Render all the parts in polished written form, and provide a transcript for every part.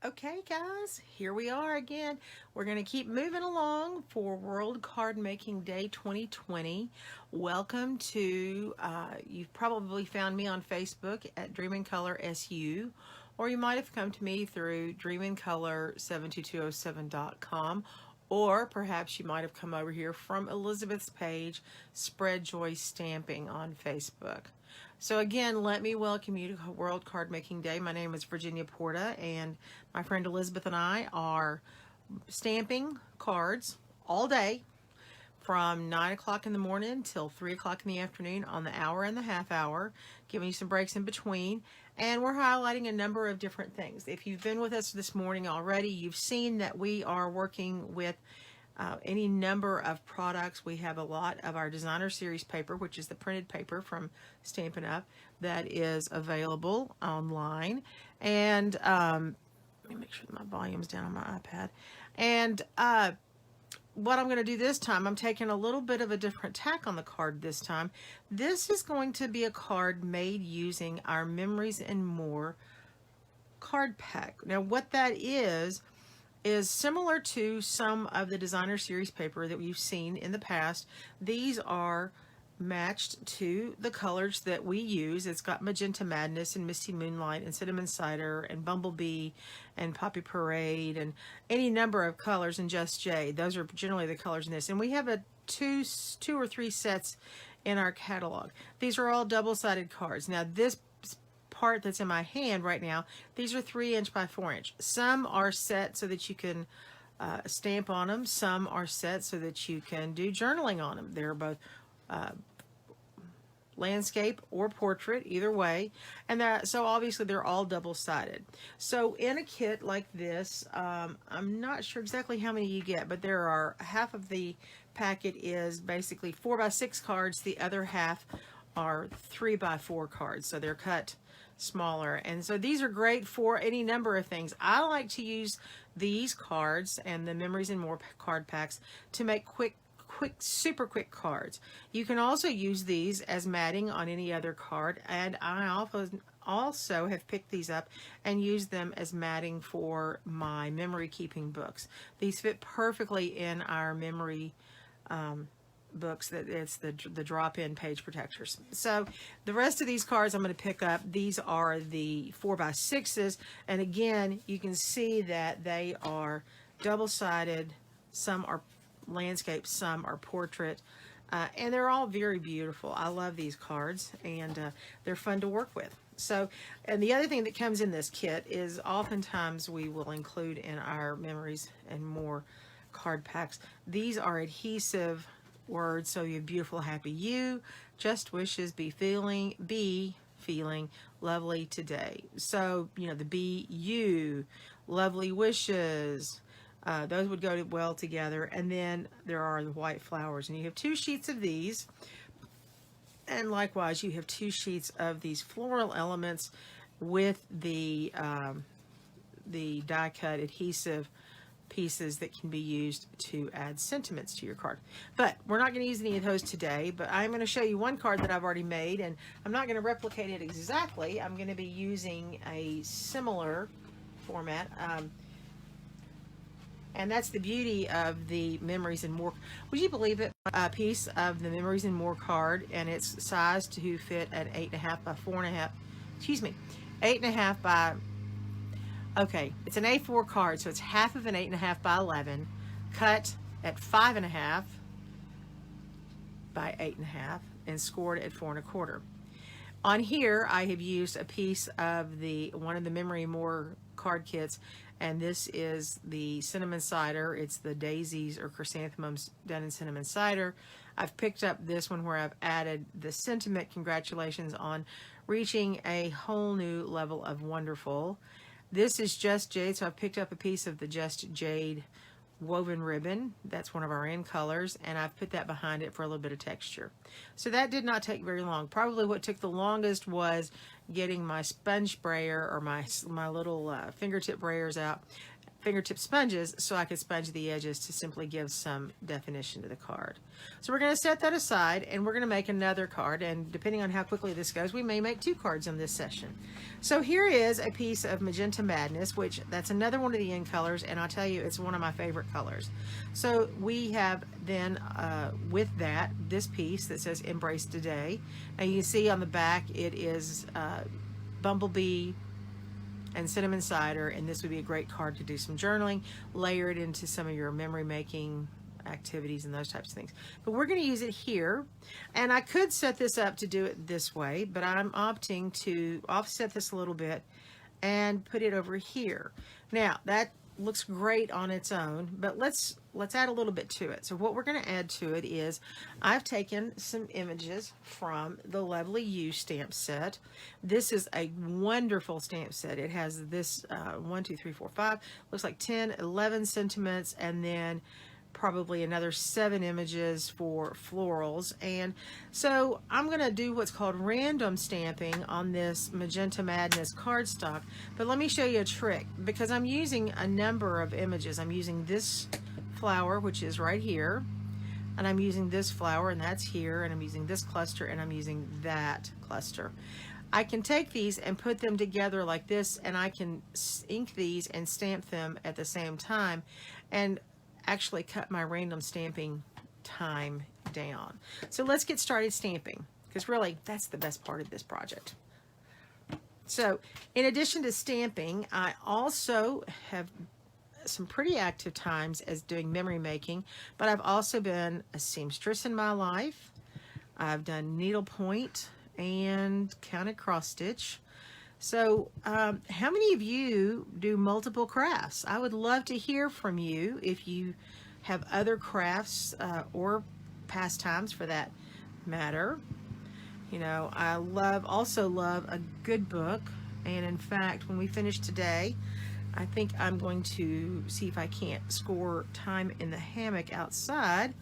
Okay, guys, here we are again. We're going to keep moving along for World Card Making Day 2020. Welcome to, you've probably found me on Facebook at Dream in Color SU, or you might have come to me through dreamincolor72207.com, or perhaps you might have come over here from Elizabeth's page, Spread Joy Stamping on Facebook. So again, let me welcome you to World Card Making Day. My name is Virginia Porta, and my friend Elizabeth and I are stamping cards all day from 9 o'clock in the morning till 3 o'clock in the afternoon on the hour and the half hour, giving you some breaks in between. And we're highlighting a number of different things. If you've been with us this morning already, you've seen that we are working with any number of products. We have a lot of our designer series paper, which is the printed paper from Stampin' Up, that is available online. And let me make sure that my volume's down on my iPad. And what I'm going to do this time, I'm taking a little bit of a different tack on the card this time. This is going to be a card made using our Memories and More card pack. Now, what that is similar to some of the designer series paper that we've seen in the past. These are matched to the colors that we use. It's got Magenta Madness and Misty Moonlight and Cinnamon Cider and Bumblebee and Poppy Parade and any number of colors, and Just Jade. Those are generally the colors in this. And we have two or three sets in our catalog. These are all double-sided cards. Now this part that's in my hand right now, these are 3" by 4". Some are set so that you can stamp on them. Some are set so that you can do journaling on them. They're both landscape or portrait, either way. And so obviously they're all double-sided. So in a kit like this, I'm not sure exactly how many you get, but there are half of the packet is basically 4 by 6 cards. The other half are 3 by 4 cards. So they're cut smaller, and so these are great for any number of things. I like to use these cards and the Memories and More card packs to make super quick cards. You can also use these as matting on any other card, and I also have picked these up and used them as matting for my memory keeping books. These fit perfectly in our memory books. That it's the drop-in page protectors. So the rest of these cards I'm going to pick up. These are the 4 by 6s, and again you can see that they are double-sided. Some are landscape, some are portrait, and they're all very beautiful. I love these cards, and they're fun to work with. So, and the other thing that comes in this kit is oftentimes we will include in our Memories and More card packs, these are adhesive words. So you have beautiful, happy you, just wishes, be feeling lovely today. So, you know, the be you, lovely wishes, those would go well together. And then there are the white flowers, and you have 2 sheets of these, and likewise you have 2 sheets of these floral elements with the die cut adhesive pieces that can be used to add sentiments to your card. But we're not going to use any of those today, but I'm going to show you one card that I've already made, and I'm not going to replicate it exactly. I'm going to be using a similar format, and that's the beauty of the Memories and More. Would you believe it? A piece of the Memories and More card, and it's sized to fit at 8.5 by 4.5, excuse me, 8.5 by, okay, it's an A4 card, so it's half of an 8.5 by 11, cut at 5.5 by 8.5, and scored at 4.25. On here, I have used a piece of one of the Memory More card kits, and this is the Cinnamon Cider. It's the daisies or chrysanthemums done in cinnamon cider. I've picked up this one where I've added the sentiment, congratulations on reaching a whole new level of wonderful. This is Just Jade, so I've picked up a piece of the Just Jade woven ribbon. That's one of our end colors, and I've put that behind it for a little bit of texture. So that did not take very long. Probably what took the longest was getting my sponge brayer or my little fingertip brayers out fingertip sponges so I could sponge the edges to simply give some definition to the card. So we're going to set that aside, and we're going to make another card, and depending on how quickly this goes, we may make 2 cards in this session. So here is a piece of Magenta Madness, which that's another one of the in colors, and I'll tell you, it's one of my favorite colors. So we have then with that, this piece that says Embrace Today. Now you can see on the back it is Bumblebee and cinnamon cider, and this would be a great card to do some journaling, layer it into some of your memory making activities and those types of things. But we're going to use it here, and I could set this up to do it this way, but I'm opting to offset this a little bit and put it over here. Now that looks great on its own, but let's add a little bit to it. So what we're going to add to it is I've taken some images from the Lovely You stamp set. This is a wonderful stamp set. It has this 1, 2, 3, 4, 5, looks like 10, 11 sentiments, and then probably another 7 images for florals. And so I'm going to do what's called random stamping on this Magenta Madness cardstock. But let me show you a trick, because I'm using a number of images. I'm using this flower, which is right here, and I'm using this flower, and that's here, and I'm using this cluster, and I'm using that cluster. I can take these and put them together like this, and I can ink these and stamp them at the same time, and actually cut my random stamping time down. So let's get started stamping, because really that's the best part of this project. So in addition to stamping, I also have some pretty active times as doing memory making, but I've also been a seamstress in my life. I've done needlepoint and counted cross stitch. So how many of you do multiple crafts? I would love to hear from you if you have other crafts or pastimes for that matter. You know, I also love a good book, and in fact, when we finish today, I think I'm going to see if I can't score time in the hammock outside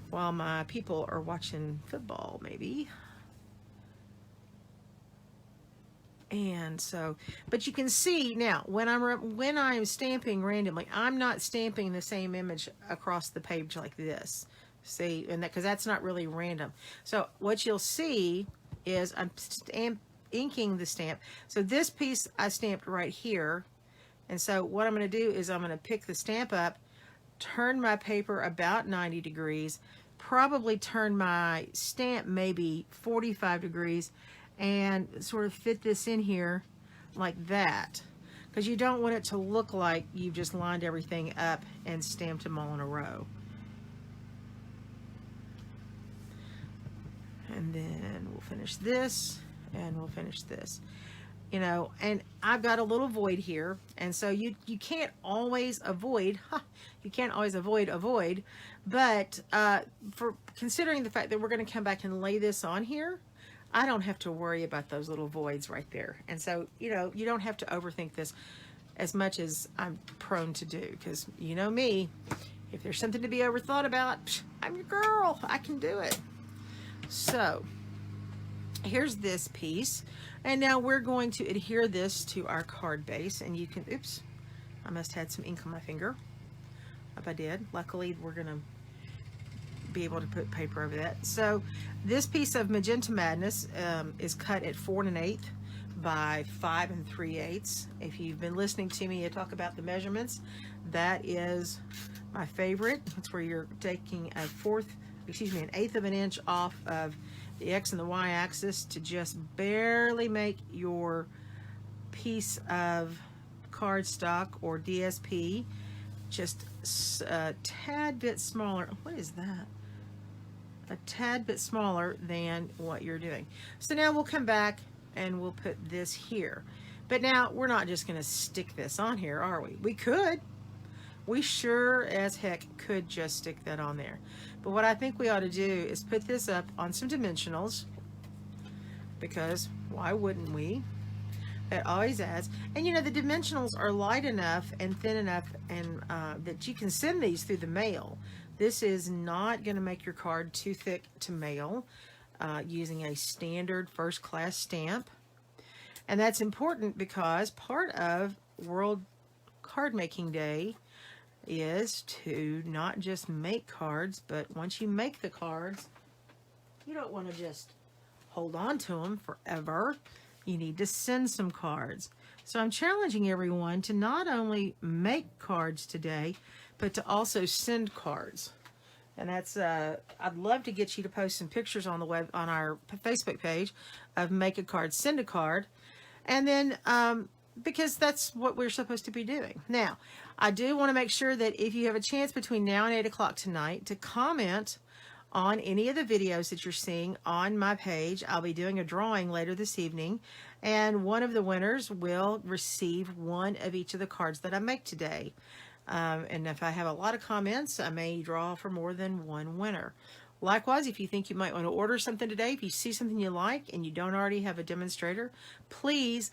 while my people are watching football, maybe. And so, but you can see now when I'm stamping randomly, I'm not stamping the same image across the page like this. See, and that, because that's not really random. So what you'll see is I'm inking the stamp. So this piece I stamped right here. And so what I'm going to do is I'm going to pick the stamp up, turn my paper about 90 degrees, probably turn my stamp maybe 45 degrees, and sort of fit this in here like that, because you don't want it to look like you've just lined everything up and stamped them all in a row. And then we'll finish this, and we'll finish this. You know, and I've got a little void here, and so you can't always avoid, avoid, but for considering the fact that we're going to come back and lay this on here, I don't have to worry about those little voids right there. And so, you know, you don't have to overthink this as much as I'm prone to do, because you know me, if there's something to be overthought about, I'm your girl, I can do it. So here's this piece, and now we're going to adhere this to our card base, and you can, oops, I must have had some ink on my finger. If I did, luckily we're gonna be able to put paper over that. So this piece of Magenta Madness is cut at 4 1/8 by 5 3/8. If you've been listening to me talk about the measurements, that is my favorite. That's where you're taking an 1/8 of an inch off of the X and the Y axis to just barely make your piece of cardstock or DSP just a tad bit smaller. What is that? A tad bit smaller than what you're doing. So now we'll come back and we'll put this here. But now we're not just going to stick this on here, are we? We could. We sure as heck could just stick that on there. But what I think we ought to do is put this up on some dimensionals, because why wouldn't we? It always adds. And you know, the dimensionals are light enough and thin enough and that you can send these through the mail. This is not going to make your card too thick to mail using a standard first class stamp. And that's important because part of World card making day is to not just make cards, but once you make the cards, you don't want to just hold on to them forever. You need to send some cards. So I'm challenging everyone to not only make cards today, but to also send cards. And that's, I'd love to get you to post some pictures on the web, on our Facebook page of make a card, send a card. And then, because that's what we're supposed to be doing. Now, I do want to make sure that if you have a chance between now and 8 o'clock tonight to comment on any of the videos that you're seeing on my page. I'll be doing a drawing later this evening, and one of the winners will receive one of each of the cards that I make today. And if I have a lot of comments, I may draw for more than one winner. Likewise, if you think you might want to order something today, if you see something you like and you don't already have a demonstrator, please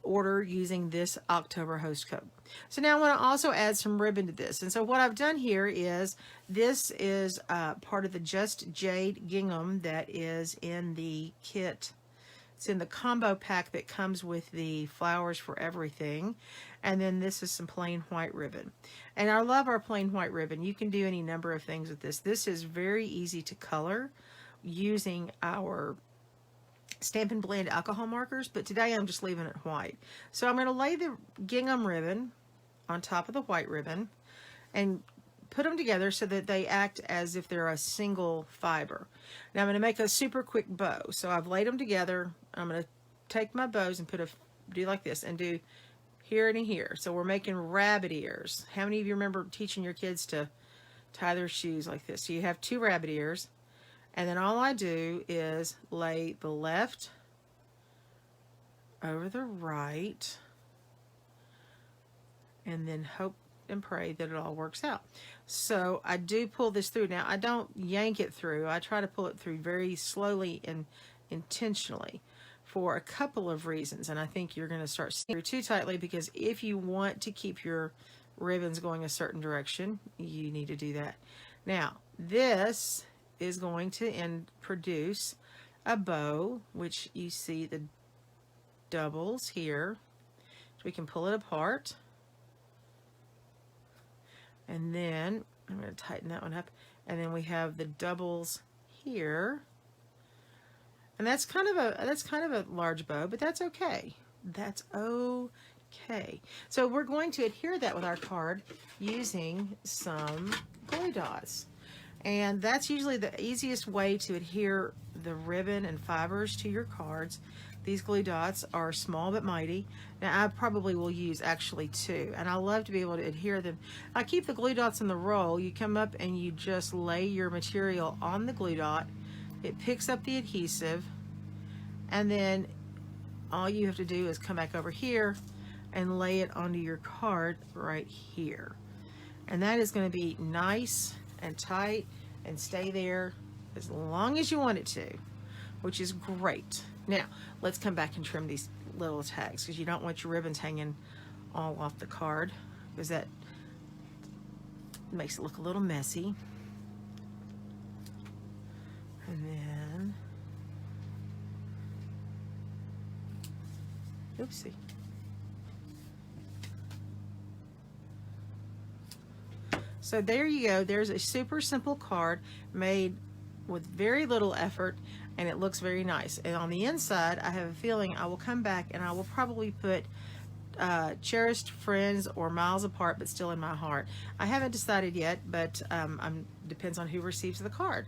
order using this October host code. So now I want to also add some ribbon to this. And so what I've done here is, this is part of the Just Jade gingham that is in the kit. It's in the combo pack that comes with the flowers for everything. And then this is some plain white ribbon. And I love our plain white ribbon. You can do any number of things with this. This is very easy to color using our Stampin' Blend alcohol markers, but today I'm just leaving it white. So I'm going to lay the gingham ribbon on top of the white ribbon and put them together so that they act as if they're a single fiber. Now I'm going to make a super quick bow. So I've laid them together. I'm going to take my bows and do like this and do here and here. So we're making rabbit ears. How many of you remember teaching your kids to tie their shoes like this? So you have 2 rabbit ears. And then all I do is lay the left over the right, and then hope and pray that it all works out. So I do pull this through. Now I don't yank it through. I try to pull it through very slowly and intentionally for a couple of reasons. And I think you're going to start seeing it too tightly, because if you want to keep your ribbons going a certain direction, you need to do that. Now this is going to produce a bow, which you see the doubles here. So we can pull it apart. And then I'm going to tighten that one up. And then we have the doubles here. And that's kind of a large bow, but that's okay. That's okay. So we're going to adhere that with our card using some glue dots. And that's usually the easiest way to adhere the ribbon and fibers to your cards. These glue dots are small but mighty. Now I probably will use actually 2, and I love to be able to adhere them. I keep the glue dots in the roll. You come up and you just lay your material on the glue dot. It picks up the adhesive, and then all you have to do is come back over here and lay it onto your card right here. And that is going to be nice and tight and stay there as long as you want it to, which is great. Now let's come back and trim these little tags, because you don't want your ribbons hanging all off the card, because that makes it look a little messy. And then, oopsie. So there you go. There's a super simple card made with very little effort, and it looks very nice. And on the inside, I have a feeling I will come back and I will probably put cherished friends or miles apart but still in my heart. I haven't decided yet, but depends on who receives the card.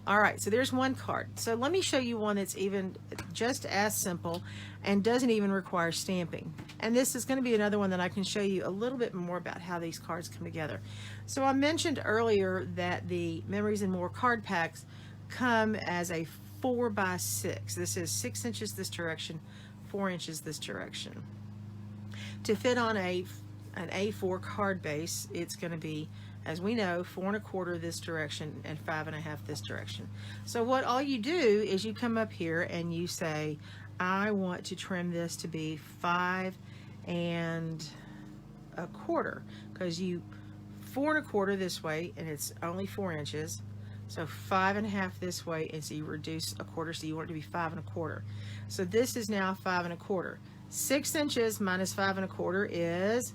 All right, so there's one card. So let me show you one that's even just as simple and doesn't even require stamping. And this is going to be another one that I can show you a little bit more about how these cards come together. So I mentioned earlier that the Memories and More card packs come as a 4x6. This is 6 inches this direction, 4 inches this direction. To fit on an A4 card base, it's going to be, as we know, 4 1/4 this direction and 5 1/2 this direction. So what all you do is you come up here and you say, I want to trim this to be 5 1/4, because you 4 1/4 this way and it's only 4 inches. So 5 1/2 this way, and so you reduce 1/4, so you want it to be 5 1/4. So this is now 5 1/4. 6 inches minus 5 1/4 is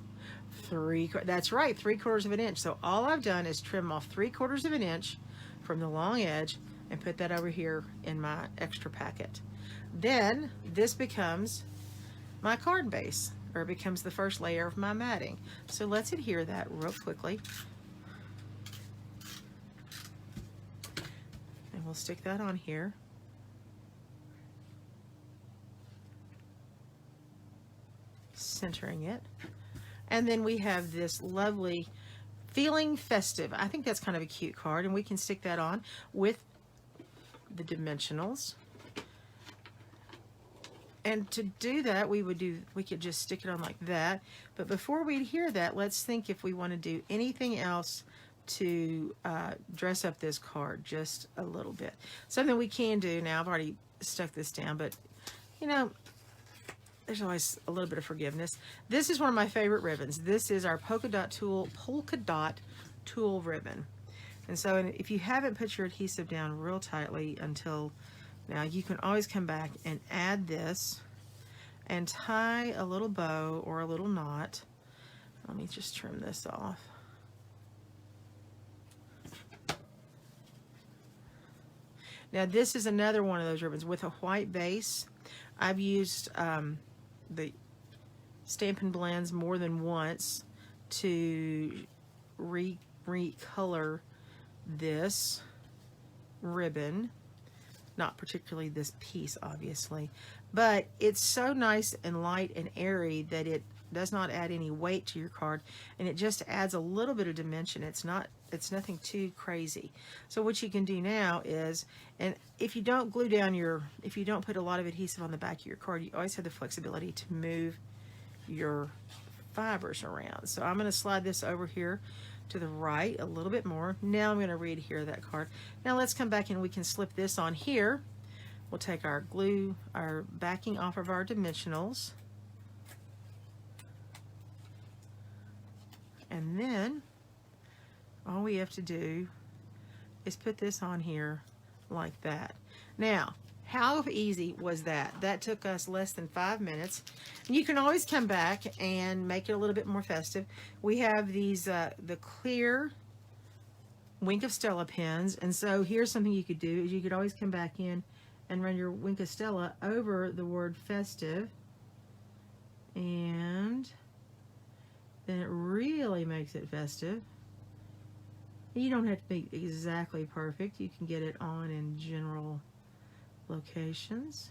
That's right, 3/4 of an inch. So all I've done is trim off 3/4 of an inch from the long edge and put that over here in my extra packet. Then this becomes my card base, or it becomes the first layer of my matting. So let's adhere that real quickly. And we'll stick that on here. Centering it. And then we have this lovely Feeling Festive. I think that's kind of a cute card, and we can stick that on with the dimensionals. And to do that, we could just stick it on like that. But before we adhere that, let's think if we want to do anything else to dress up this card just a little bit. Something we can do now. I've already stuck this down, but you know, there's always a little bit of forgiveness. This is one of my favorite ribbons. This is our polka dot tool ribbon. And so if you haven't put your adhesive down real tightly until now, you can always come back and add this and tie a little bow or a little knot. Let me just trim this off. Now this is another one of those ribbons with a white base. I've used the Stampin' Blends more than once to recolor this ribbon. Not particularly this piece, obviously, but it's so nice and light and airy that it does not add any weight to your card, and it just adds a little bit of dimension. It's nothing too crazy. So what you can do now is, and if you don't glue down if you don't put a lot of adhesive on the back of your card, you always have the flexibility to move your fibers around. So I'm going to slide this over here to the right a little bit more. Now I'm going to re-adhere that card. Now let's come back and we can slip this on here. We'll take our glue, our backing off of our dimensionals. And then all we have to do is put this on here like that. Now, how easy was that? That took us less than 5 minutes. And you can always come back and make it a little bit more festive. We have these, the clear Wink of Stella pens. And so here's something you could do, is you could always come back in and run your Wink of Stella over the word festive. And then it really makes it festive. You don't have to be exactly perfect. You can get it on in general locations.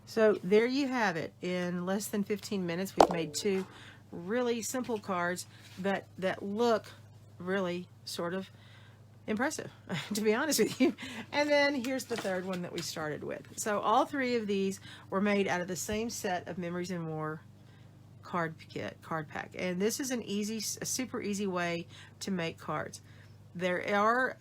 So there you have it. In less than 15 minutes, we've made 2 really simple cards that look really sort of impressive, to be honest with you. And then here's the third one that we started with. So all 3 of these were made out of the same set of Memories and More card pack. And this is a super easy way to make cards. There are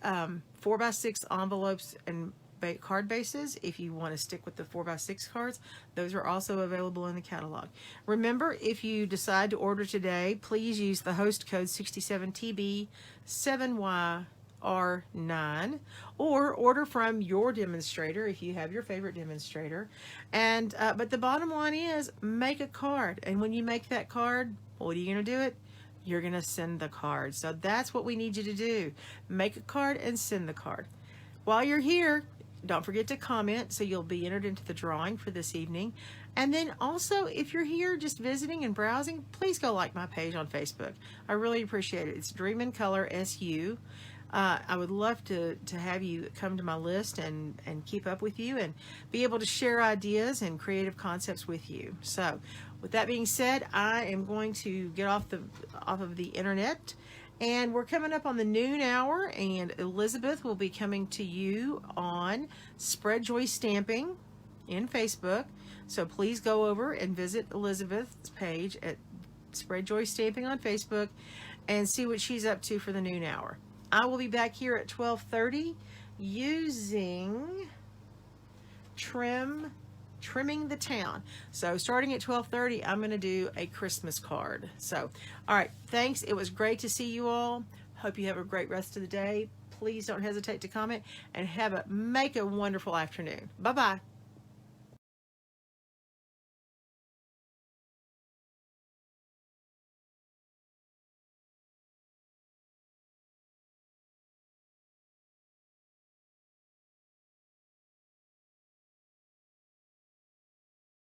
4x6 envelopes and card bases if you want to stick with the 4x6 cards. Those are also available in the catalog. Remember, if you decide to order today, please use the host code 67TB7YR9, or order from your demonstrator if you have your favorite demonstrator. And but the bottom line is, make a card. And when you make that card, what are you going to do it? You're going to send the card. So that's what we need you to do. Make a card and send the card. While you're here, don't forget to comment so you'll be entered into the drawing for this evening. And then also, if you're here just visiting and browsing, please go like my page on Facebook. I really appreciate it. It's Dream in Color SU. I would love to have you come to my list and keep up with you and be able to share ideas and creative concepts with you. So with that being said, I am going to get off of the internet, and we're coming up on the noon hour, and Elizabeth will be coming to you on Spread Joy Stamping in Facebook. So please go over and visit Elizabeth's page at Spread Joy Stamping on Facebook and see what she's up to for the noon hour. I will be back here at 12:30 using Trimming the Town. So starting at 12:30, I'm going to do a Christmas card. So, all right, thanks. It was great to see you all. Hope you have a great rest of the day. Please don't hesitate to comment, and make a wonderful afternoon. Bye-bye.